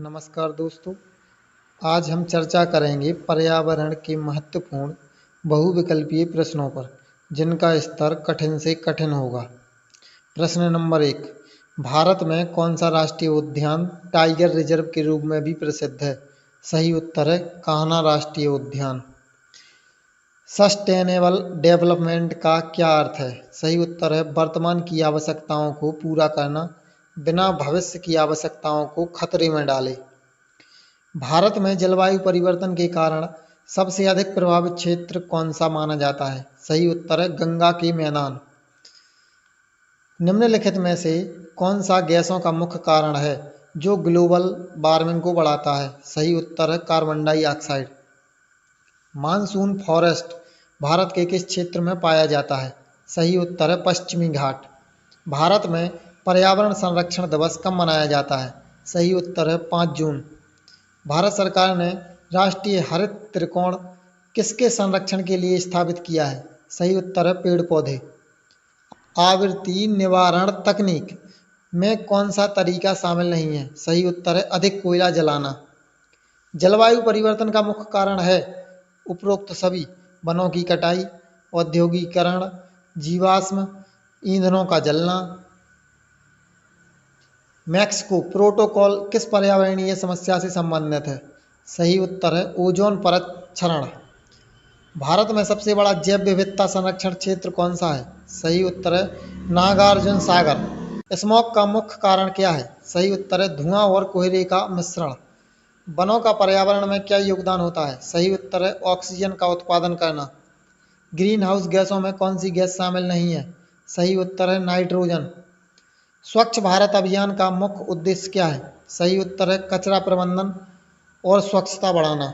नमस्कार दोस्तों। आज हम चर्चा करेंगे पर्यावरण के महत्वपूर्ण बहुविकल्पीय प्रश्नों पर, जिनका स्तर कठिन से कठिन होगा। प्रश्न नंबर 1। भारत में कौन सा राष्ट्रीय उद्यान टाइगर रिजर्व के रूप में भी प्रसिद्ध है? सही उत्तर है कान्हा राष्ट्रीय उद्यान। सस्टेनेबल डेवलपमेंट का क्या अर्थ है? सही उत्तर है वर्तमान की आवश्यकताओं को पूरा करना बिना भविष्य की आवश्यकताओं को खतरे में डाले। भारत में जलवायु परिवर्तन के कारण सबसे अधिक प्रभावित क्षेत्र कौन सा माना जाता है? सही उत्तर है गंगा के मैदान। निम्नलिखित में से कौन सा गैसों का मुख्य कारण है जो ग्लोबल वार्मिंग को बढ़ाता है? सही उत्तर है carbon dioxide. Monsoon forest Bharat के किस क्षेत्र में पाया जाता है? सही उत्तर है पश्चिमी घाट। भारत में पर्यावरण संरक्षण दिवस कब मनाया जाता है? सही उत्तर है 5 जून। भारत सरकार ने राष्ट्रीय हरित त्रिकोण किसके संरक्षण के लिए स्थापित किया है? सही उत्तर है पेड़ पौधे। आवृत्ति निवारण तकनीक में कौन सा तरीका शामिल नहीं है? सही उत्तर है अधिक कोयला जलाना। जलवायु परिवर्तन का मुख्य कारण है उपरोक्त सभी: वनों की कटाई, औद्योगिकरण, जीवाश्म ईंधनों का जलना। मैक्सिको प्रोटोकॉल किस पर्यावरणीय समस्या से संबंधित है? सही उत्तर है ओजोन परत क्षरण। भारत में सबसे बड़ा जैव विविधता संरक्षण क्षेत्र कौन सा है? सही उत्तर है नागार्जुन सागर। स्मॉग का मुख्य कारण क्या है? सही उत्तर है धुआं और कोहरे का मिश्रण। वनों का पर्यावरण में क्या योगदान होता है? सही उत्तर है ऑक्सीजन का उत्पादन करना। ग्रीन हाउस गैसों में कौन सी गैस शामिल नहीं है? सही उत्तर है नाइट्रोजन। स्वच्छ भारत अभियान का मुख्य उद्देश्य क्या है? सही उत्तर है कचरा प्रबंधन और स्वच्छता बढ़ाना।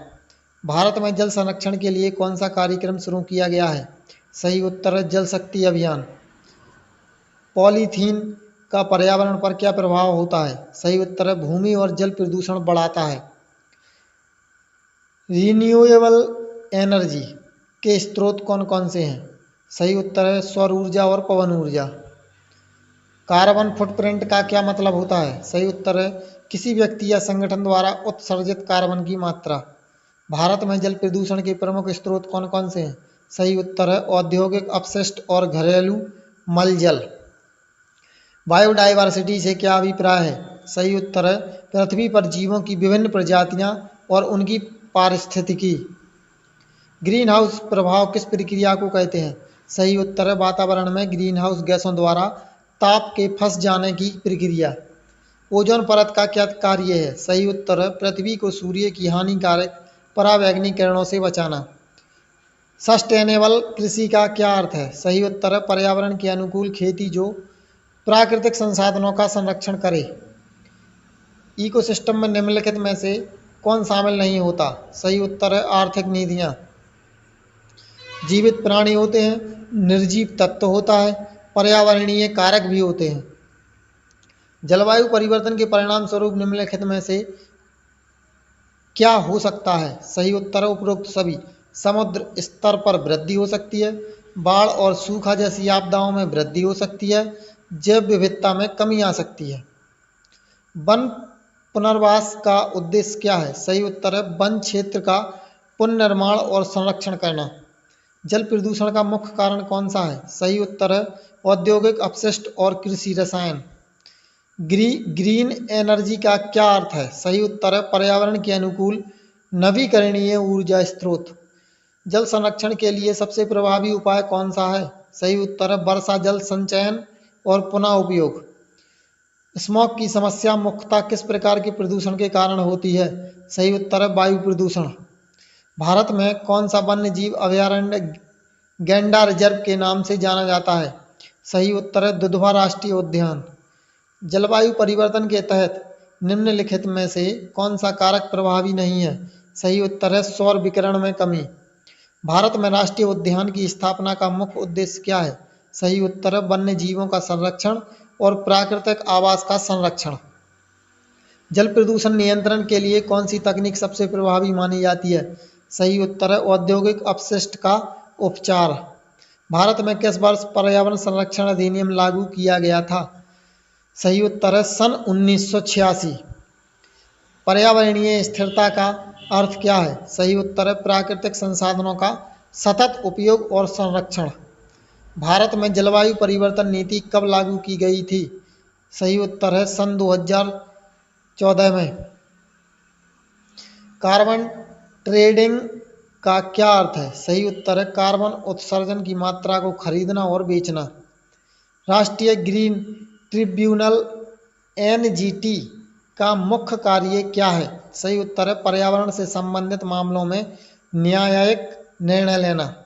भारत में जल संरक्षण के लिए कौन सा कार्यक्रम शुरू किया गया है? सही उत्तर है जल शक्ति अभियान। पॉलीथीन का पर्यावरण पर क्या प्रभाव होता है? सही उत्तर है भूमि और जल प्रदूषण बढ़ाता है। रिन्यूएबल एनर्जी के स्रोत कौन कौन से हैं? सही उत्तर है सौर ऊर्जा और पवन ऊर्जा। कार्बन फुटप्रिंट का क्या मतलब होता है? सही उत्तर है किसी व्यक्ति या संगठन द्वारा उत्सर्जित कार्बन की मात्रा। भारत में जल प्रदूषण के प्रमुख स्रोत कौन कौन से हैं? सही उत्तर है औद्योगिक अपशिष्ट और घरेलू मलजल। बायोडाइवर्सिटी से क्या अभिप्राय है? सही उत्तर है पृथ्वी पर जीवों की विभिन्न प्रजातियां और उनकी पारिस्थितिकी। ग्रीन हाउस प्रभाव किस प्रक्रिया को कहते हैं? सही उत्तर है वातावरण में ग्रीन हाउस गैसों द्वारा ताप के फंस जाने की प्रक्रिया। ओजोन परत का क्या कार्य है? सही उत्तर है पृथ्वी को सूर्य की हानिकारक पराबैंगनी किरणों से बचाना। सस्टेनेबल कृषि का क्या अर्थ है? सही उत्तर है पर्यावरण के अनुकूल खेती जो प्राकृतिक संसाधनों का संरक्षण करे। इकोसिस्टम में निम्नलिखित में से कौन शामिल नहीं होता? सही उत्तर है आर्थिक नीतियां। जीवित प्राणी होते हैं, निर्जीव तत्व होता है, पर्यावरणीय कारक भी होते हैं। जलवायु परिवर्तन के परिणाम स्वरूप निम्नलिखित में से क्या हो सकता है? सही उत्तर है उपरोक्त सभी। समुद्र स्तर पर वृद्धि हो सकती है, बाढ़ और सूखा जैसी आपदाओं में वृद्धि हो सकती है, जैव विविधता में कमी आ सकती है। वन पुनर्वास का उद्देश्य क्या है? सही उत्तर है वन क्षेत्र का पुनर्निर्माण और संरक्षण करना। जल प्रदूषण का मुख्य कारण कौन सा है? सही उत्तर है औद्योगिक अपशिष्ट और कृषि रसायन। ग्रीन एनर्जी का क्या अर्थ है? सही उत्तर है पर्यावरण के अनुकूल नवीकरणीय ऊर्जा स्रोत। जल संरक्षण के लिए सबसे प्रभावी उपाय कौन सा है? सही उत्तर है वर्षा जल संचयन और पुनः उपयोग। स्मॉग की समस्या मुख्यतः किस प्रकार के प्रदूषण के कारण होती है? सही उत्तर है वायु प्रदूषण। भारत में कौन सा वन्य जीव अभयारण्य गैंडा रिजर्व के नाम से जाना जाता है? सही उत्तर है दुधवा राष्ट्रीय उद्यान। जलवायु परिवर्तन के तहत निम्नलिखित में से कौन सा कारक प्रभावी नहीं है? सही उत्तर है सौर विकिरण में कमी। भारत में राष्ट्रीय उद्यान की स्थापना का मुख्य उद्देश्य क्या है? सही उत्तर है वन्य जीवों का संरक्षण और प्राकृतिक आवास का संरक्षण। जल प्रदूषण नियंत्रण के लिए कौन सी तकनीक सबसे प्रभावी मानी जाती है? सही उत्तर है औद्योगिक अपशिष्ट का उपचार। भारत में किस वर्ष पर्यावरण संरक्षण अधिनियम लागू किया गया था? सही उत्तर है सन 1986। पर्यावरणीय स्थिरता का अर्थ क्या है? सही उत्तर है प्राकृतिक संसाधनों का सतत उपयोग और संरक्षण। भारत में जलवायु परिवर्तन नीति कब लागू की गई थी? सही उत्तर है सन 2014 में। कार्बन ट्रेडिंग का क्या अर्थ है? सही उत्तर है कार्बन उत्सर्जन की मात्रा को खरीदना और बेचना। राष्ट्रीय ग्रीन ट्रिब्यूनल एनजीटी का मुख्य कार्य क्या है? सही उत्तर है पर्यावरण से संबंधित मामलों में न्यायिक निर्णय लेना।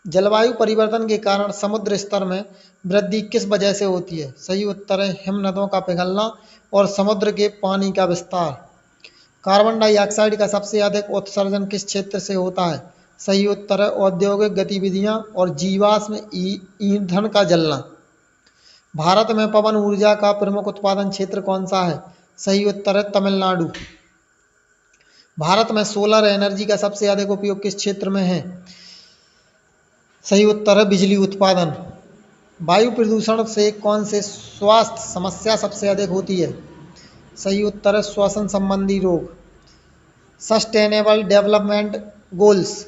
जलवायु परिवर्तन के कारण समुद्र स्तर में वृद्धि किस वजह से होती है? सही उत्तर है हिमनदों का पिघलना और समुद्र के पानी का विस्तार। कार्बन डाइऑक्साइड का सबसे अधिक उत्सर्जन किस क्षेत्र से होता है? सही उत्तर है औद्योगिक गतिविधियां और जीवाश्म ईंधन का जलना। भारत में पवन ऊर्जा का प्रमुख उत्पादन क्षेत्र कौन सा है? सही उत्तर है तमिलनाडु। भारत में सोलर एनर्जी का सबसे अधिक उपयोग किस क्षेत्र में है? सही उत्तर है बिजली उत्पादन। वायु प्रदूषण से कौन से स्वास्थ्य समस्या सबसे अधिक होती है? सही उत्तर है श्वसन संबंधी रोग। सस्टेनेबल डेवलपमेंट गोल्स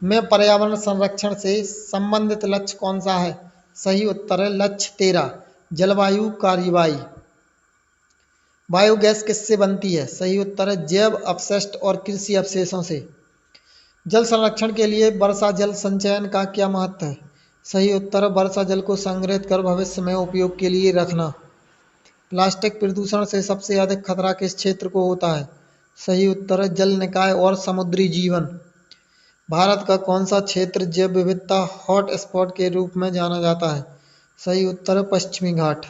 में पर्यावरण संरक्षण से संबंधित लक्ष्य कौन सा है? सही उत्तर है लक्ष्य 13 जलवायु कार्रवाई। बायोगैस किससे बनती है? सही उत्तर है जैव अपशिष्ट और कृषि अवशेषों से। जल संरक्षण के लिए वर्षा जल संचयन का क्या महत्व है? सही उत्तर है वर्षा जल को संग्रहित कर भविष्य में उपयोग के लिए रखना। प्लास्टिक प्रदूषण से सबसे अधिक खतरा किस क्षेत्र को होता है? सही उत्तर है जल निकाय और समुद्री जीवन। भारत का कौन सा क्षेत्र जैव विविधता हॉट स्पॉट के रूप में जाना जाता है? सही उत्तर है पश्चिमी घाट।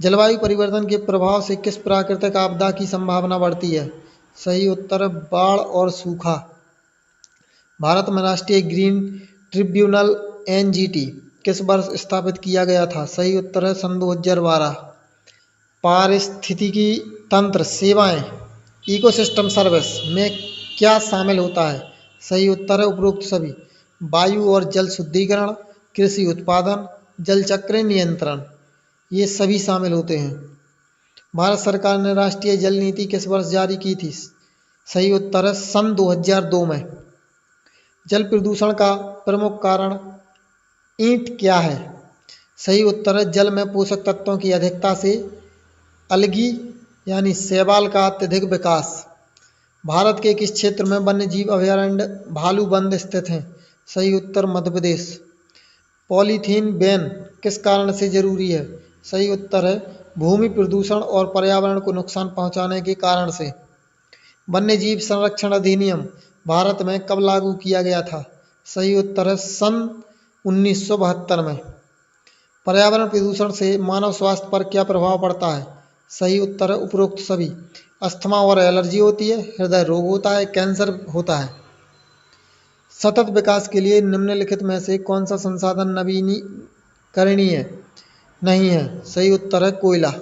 जलवायु परिवर्तन के प्रभाव से किस प्राकृतिक आपदा की संभावना बढ़ती है? सही उत्तर है बाढ़ और सूखा। भारत में राष्ट्रीय ग्रीन ट्रिब्यूनल एनजीटी किस वर्ष स्थापित किया गया था? सही उत्तर है सन 2012। पारिस्थितिकी तंत्र सेवाएं इकोसिस्टम सर्विस में क्या शामिल होता है? सही उत्तर है उपरोक्त सभी। वायु और जल शुद्धिकरण, कृषि उत्पादन, जल चक्र नियंत्रण, ये सभी शामिल होते हैं। भारत सरकार ने राष्ट्रीय जल नीति किस वर्ष जारी की थी? सही उत्तर है सन 2002 में। जल प्रदूषण का प्रमुख कारण ईंट क्या है? सही उत्तर है जल में पोषक तत्वों की अधिकता से अलगी यानी शैवाल का अत्यधिक विकास। भारत के किस क्षेत्र में वन्य जीव अभयारण्य भालूबंद स्थित हैं? सही उत्तर मध्य प्रदेश। पॉलीथीन बैन किस कारण से जरूरी है? सही उत्तर है भूमि प्रदूषण और पर्यावरण को नुकसान पहुंचाने के कारण से। वन्य जीव संरक्षण अधिनियम भारत में कब लागू किया गया था? सही उत्तर है सन 1972 में। पर्यावरण प्रदूषण से मानव स्वास्थ्य पर क्या प्रभाव पड़ता है? सही उत्तर है उपरोक्त सभी। अस्थमा और एलर्जी होती है, हृदय रोग होता है, कैंसर होता है। सतत विकास के लिए निम्नलिखित में से कौन सा संसाधन नवीनीकरणीय नहीं है? सही उत्तर है कोयला।